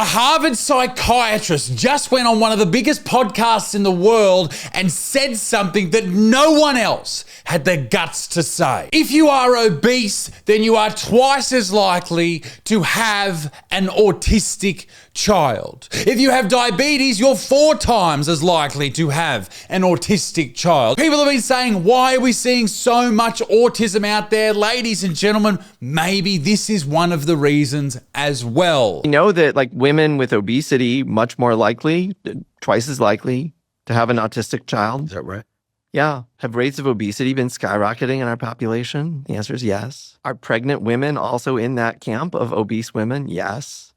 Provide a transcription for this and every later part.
A Harvard psychiatrist just went on one of the biggest podcasts in the world and said something that no one else had the guts to say. If you are obese, then you are twice as likely to have an autistic child. If you have diabetes, you're 4 times as likely to have an autistic child. People have been saying, why are we seeing so much autism out there? Ladies and gentlemen, maybe this is one of the reasons as well. We know that like women with obesity, much more likely, twice as likely to have an autistic child. Is that right? Yeah. Have rates of obesity been skyrocketing in our population? The answer is yes. Are pregnant women also in that camp of obese women? Yes.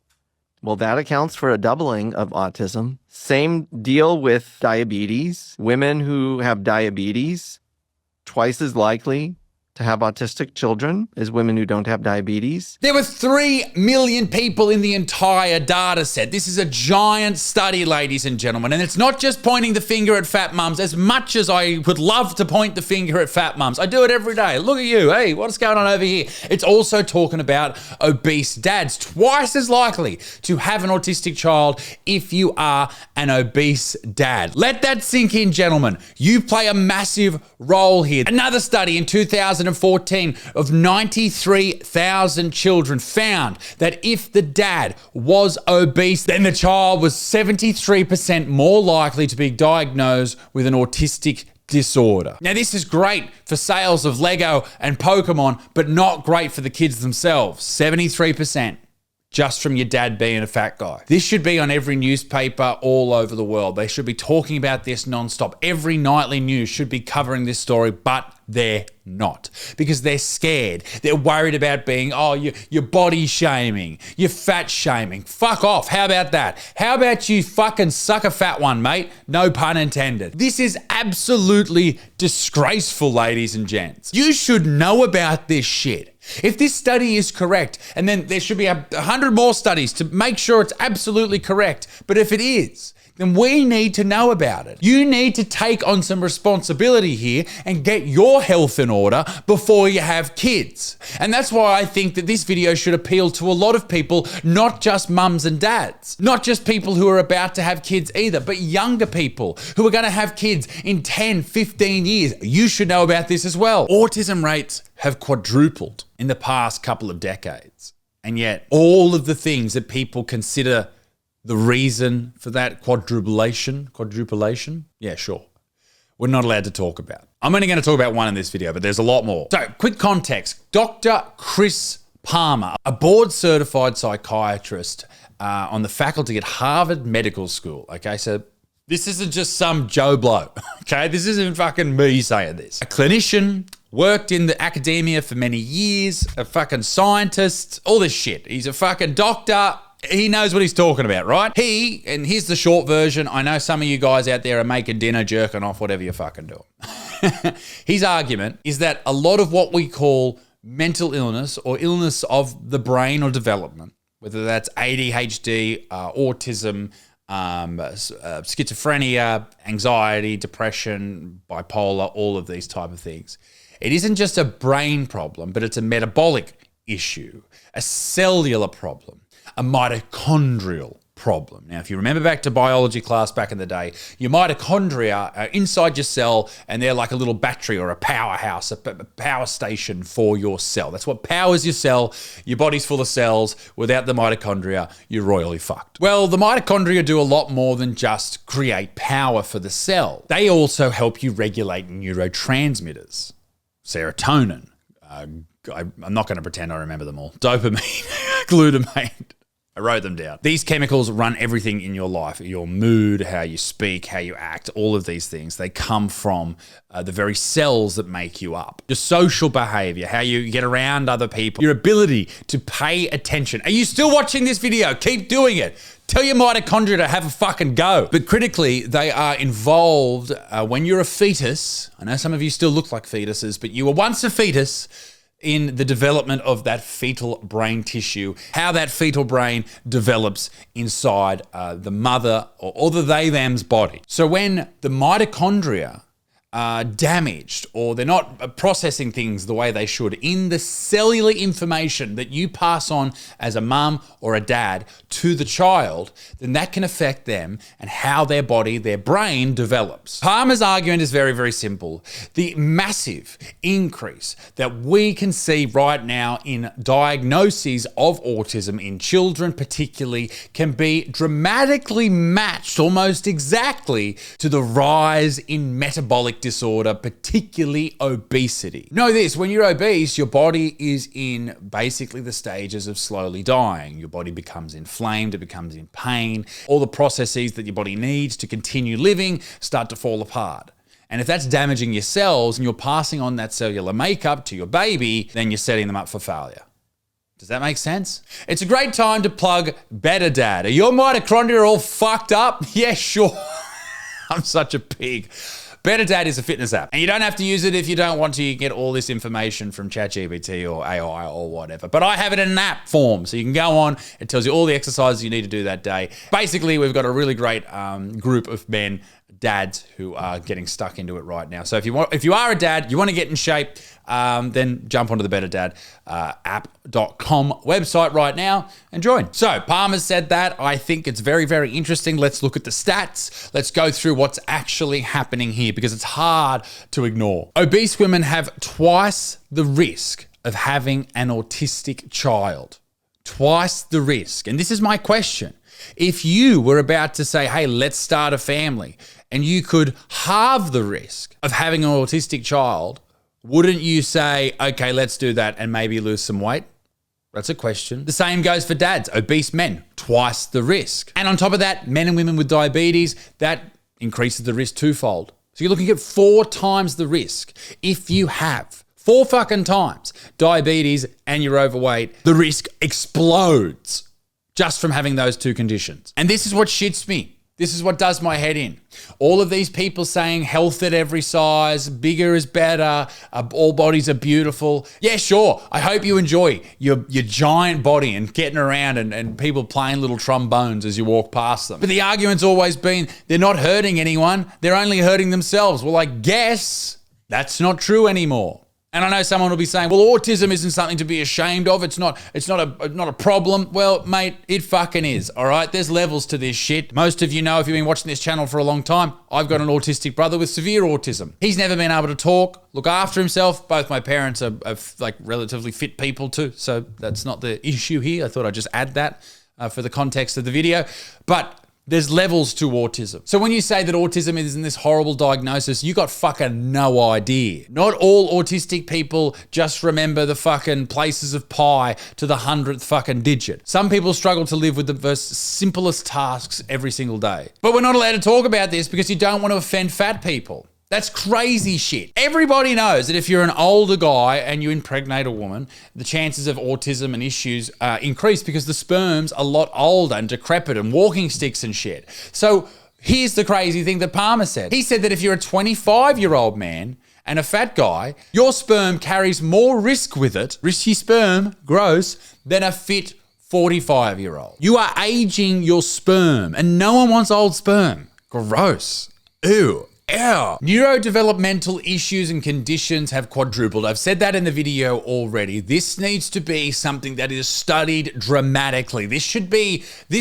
Well, that accounts for a doubling of autism. Same deal with diabetes. Women who have diabetes, twice as likely to have autistic children as women who don't have diabetes. There were 3 million people in the entire data set. This is a giant study, ladies and gentlemen. And it's not just pointing the finger at fat mums, as much as I would love to point the finger at fat mums. I do it every day. Look at you. Hey, what's going on over here? It's also talking about obese dads, twice as likely to have an autistic child if you are an obese dad. Let that sink in, gentlemen. You play a massive role here. Another study in 2014 of 93,000 children found that if the dad was obese, then the child was 73% more likely to be diagnosed with an autistic disorder. Now, this is great for sales of Lego and Pokemon, but not great for the kids themselves. 73%. Just from your dad being a fat guy. This should be on every newspaper all over the world. They should be talking about this nonstop. Every nightly news should be covering this story, but they're not, because they're scared. They're worried about being, you're body shaming, you're fat shaming. Fuck off. How about that? How about you fucking suck a fat one, mate? No pun intended. This is absolutely disgraceful, ladies and gents. You should know about this shit. If this study is correct, and then there should be 100 more studies to make sure it's absolutely correct, but if it is, then we need to know about it. You need to take on some responsibility here and get your health in order before you have kids. And that's why I think that this video should appeal to a lot of people, not just mums and dads, not just people who are about to have kids either, but younger people who are going to have kids in 10, 15 years. You should know about this as well. Autism rates have quadrupled in the past couple of decades. And yet all of the things that people consider the reason for that quadruplation, yeah, sure, we're not allowed to talk about. I'm only going to talk about one in this video, but there's a lot more. So, quick context. Dr. Chris Palmer, a board-certified psychiatrist on the faculty at Harvard Medical School. Okay, so this isn't just some Joe Blow. Okay, this isn't fucking me saying this. A clinician, worked in the academia for many years, a fucking scientist, all this shit. He's a fucking doctor. He knows what he's talking about, right? And here's the short version. I know some of you guys out there are making dinner, jerking off, whatever you're fucking doing. His argument is that a lot of what we call mental illness or illness of the brain or development, whether that's ADHD, autism, schizophrenia, anxiety, depression, bipolar, all of these type of things. It isn't just a brain problem, but it's a metabolic issue, a cellular problem, a mitochondrial problem. Now, if you remember back to biology class back in the day, your mitochondria are inside your cell and they're like a little battery or a powerhouse, a power station for your cell. That's what powers your cell. Your body's full of cells. Without the mitochondria, you're royally fucked. Well, the mitochondria do a lot more than just create power for the cell. They also help you regulate neurotransmitters, serotonin. I'm not going to pretend I remember them all. Dopamine, glutamate. I wrote them down. These chemicals run everything in your life, your mood, how you speak, how you act, all of these things. They come from the very cells that make you up. Your social behavior, how you get around other people, your ability to pay attention. Are you still watching this video? Keep doing it. Tell your mitochondria to have a fucking go. But critically, they are involved when you're a fetus. I know some of you still look like fetuses, but you were once a fetus in the development of that fetal brain tissue, how that fetal brain develops inside the mother or the they-them's body. So when the mitochondria damaged, or they're not processing things the way they should in the cellular information that you pass on as a mum or a dad to the child, then that can affect them and how their body, their brain develops. Palmer's argument is very, very simple. The massive increase that we can see right now in diagnoses of autism in children particularly can be dramatically matched almost exactly to the rise in metabolic disorder, particularly obesity. Know this, when you're obese, your body is in basically the stages of slowly dying. Your body becomes inflamed, it becomes in pain. All the processes that your body needs to continue living start to fall apart. And if that's damaging your cells and you're passing on that cellular makeup to your baby, then you're setting them up for failure. Does that make sense? It's a great time to plug Better Dad. Are your mitochondria all fucked up? Yeah, sure. I'm such a pig. Better Dad is a fitness app, and you don't have to use it if you don't want to. You get all this information from ChatGPT or AI or whatever. But I have it in an app form, so you can go on. It tells you all the exercises you need to do that day. Basically, we've got a really great group of men, dads, who are getting stuck into it right now. So if you are a dad, you want to get in shape, then jump onto the Better Dad app.com website right now and join. So Palmer said that. I think it's very, very interesting. Let's look at the stats. Let's go through what's actually happening here because it's hard to ignore. Obese women have twice the risk of having an autistic child. Twice the risk. And this is my question. If you were about to say, hey, let's start a family, and you could halve the risk of having an autistic child, wouldn't you say, okay, let's do that and maybe lose some weight? That's a question. The same goes for dads. Obese men, twice the risk. And on top of that, men and women with diabetes, that increases the risk twofold. So you're looking at 4 times the risk. If you have 4 fucking times diabetes and you're overweight, the risk explodes just from having those 2 conditions. And this is what shits me. This is what does my head in. All of these people saying health at every size, bigger is better, all bodies are beautiful. Yeah, sure. I hope you enjoy your giant body and getting around and people playing little trombones as you walk past them. But the argument's always been they're not hurting anyone. They're only hurting themselves. Well, I guess that's not true anymore. And I know someone will be saying, well, autism isn't something to be ashamed of. It's not a problem. Well, mate, it fucking is, all right? There's levels to this shit. Most of you know, if you've been watching this channel for a long time, I've got an autistic brother with severe autism. He's never been able to talk, look after himself. Both my parents are like relatively fit people too, so that's not the issue here. I thought I'd just add that for the context of the video. But there's levels to autism. So when you say that autism isn't this horrible diagnosis, you got fucking no idea. Not all autistic people just remember the fucking places of pi to the 100th fucking digit. Some people struggle to live with the most simplest tasks every single day. But we're not allowed to talk about this because you don't want to offend fat people. That's crazy shit. Everybody knows that if you're an older guy and you impregnate a woman, the chances of autism and issues increase because the sperm's a lot older and decrepit and walking sticks and shit. So here's the crazy thing that Palmer said. He said that if you're a 25-year-old man and a fat guy, your sperm carries more risk with it, risky sperm, gross, than a fit 45-year-old. You are aging your sperm and no one wants old sperm. Gross. Ew. Ew. Neurodevelopmental issues and conditions have quadrupled. I've said that in the video already. This needs to be something that is studied dramatically. This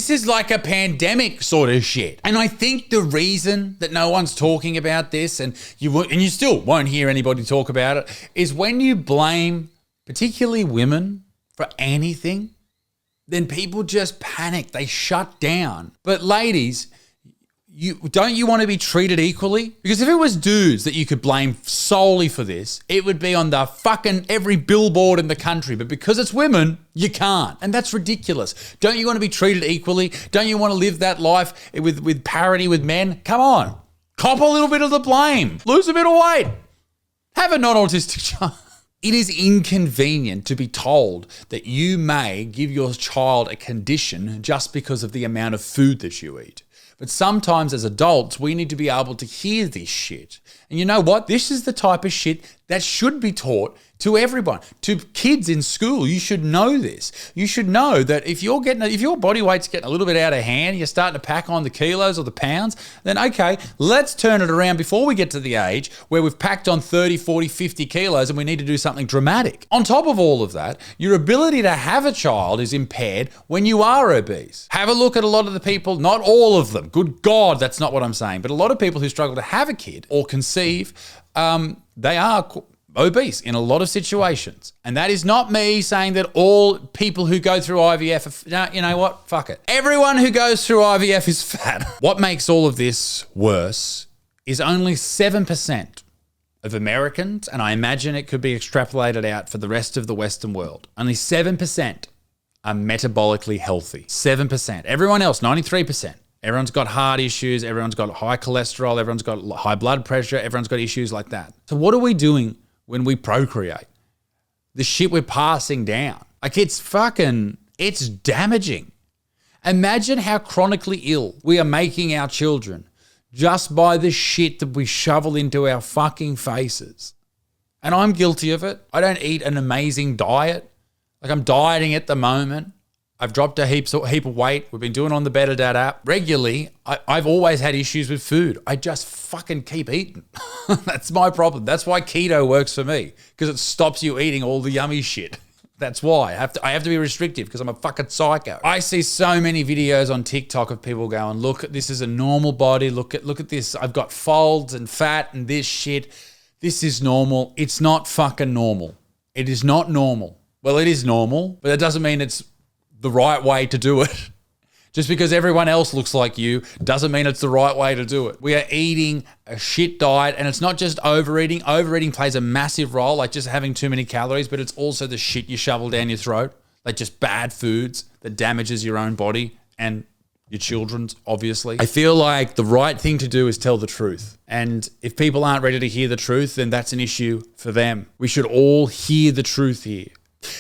is like a pandemic sort of shit. And I think the reason that no one's talking about this, and you still won't hear anybody talk about it, is when you blame particularly women for anything, then people just panic. They shut down. But ladies, don't you want to be treated equally? Because if it was dudes that you could blame solely for this, it would be on the fucking every billboard in the country. But because it's women, you can't. And that's ridiculous. Don't you want to be treated equally? Don't you want to live that life with parity with men? Come on. Cop a little bit of the blame. Lose a bit of weight. Have a non-autistic child. It is inconvenient to be told that you may give your child a condition just because of the amount of food that you eat. But sometimes as adults, we need to be able to hear this shit. And you know what? This is the type of shit that should be taught to everyone. To kids in school, you should know this. You should know that if your body weight's getting a little bit out of hand, you're starting to pack on the kilos or the pounds, then okay, let's turn it around before we get to the age where we've packed on 30, 40, 50 kilos and we need to do something dramatic. On top of all of that, your ability to have a child is impaired when you are obese. Have a look at a lot of the people, not all of them, good God, that's not what I'm saying, but a lot of people who struggle to have a kid or conceive, they are obese in a lot of situations. And that is not me saying that all people who go through IVF are, you know what? Fuck it. Everyone who goes through IVF is fat. What makes all of this worse is only 7% of Americans, and I imagine it could be extrapolated out for the rest of the Western world. Only 7% are metabolically healthy. 7%. Everyone else, 93%. Everyone's got heart issues. Everyone's got high cholesterol. Everyone's got high blood pressure. Everyone's got issues like that. So what are we doing when we procreate? The shit we're passing down. Like it's damaging. Imagine how chronically ill we are making our children just by the shit that we shovel into our fucking faces. And I'm guilty of it. I don't eat an amazing diet. Like I'm dieting at the moment. I've dropped a heap of weight. We've been doing it on the Better Dad app regularly. I've always had issues with food. I just fucking keep eating. That's my problem. That's why keto works for me, because it stops you eating all the yummy shit. That's why I have to be restrictive, because I'm a fucking psycho. I see so many videos on TikTok of people going, look, this is a normal body. Look at this. I've got folds and fat and this shit. This is normal. It's not fucking normal. It is not normal. Well, it is normal, but that doesn't mean it's the right way to do it. Just because everyone else looks like you doesn't mean it's the right way to do it. We are eating a shit diet, and it's not just overeating. Overeating plays a massive role, like just having too many calories, but it's also the shit you shovel down your throat, like just bad foods that damages your own body and your children's, obviously. I feel like the right thing to do is tell the truth. And if people aren't ready to hear the truth, then that's an issue for them. We should all hear the truth here.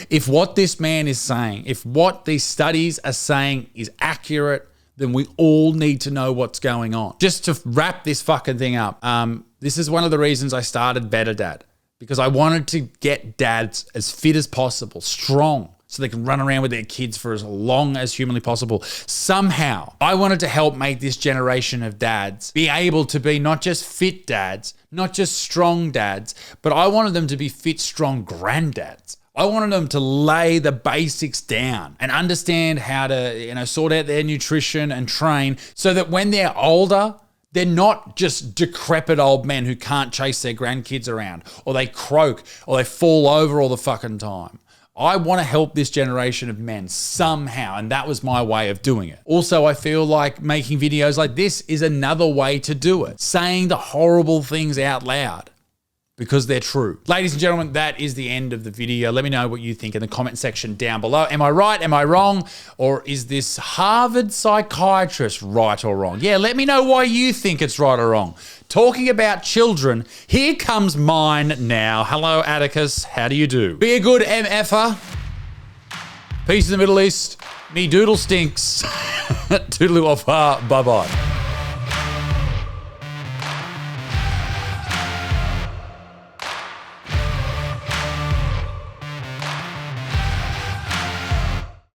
If what this man is saying, if what these studies are saying is accurate, then we all need to know what's going on. Just to wrap this fucking thing up, this is one of the reasons I started Better Dad, because I wanted to get dads as fit as possible, strong, so they can run around with their kids for as long as humanly possible. Somehow, I wanted to help make this generation of dads be able to be not just fit dads, not just strong dads, but I wanted them to be fit, strong granddads. I wanted them to lay the basics down and understand how to, sort out their nutrition and train, so that when they're older, they're not just decrepit old men who can't chase their grandkids around, or they croak, or they fall over all the fucking time. I want to help this generation of men somehow, and that was my way of doing it. Also, I feel like making videos like this is another way to do it. Saying the horrible things out loud, because they're true. Ladies and gentlemen, that is the end of the video. Let me know what you think in the comment section down below. Am I right? Am I wrong? Or is this Harvard psychiatrist right or wrong? Yeah, let me know why you think it's right or wrong. Talking about children, here comes mine now. Hello, Atticus. How do you do? Be a good MFer. Peace in the Middle East. Me doodle stinks. Toodaloo off. Bye-bye.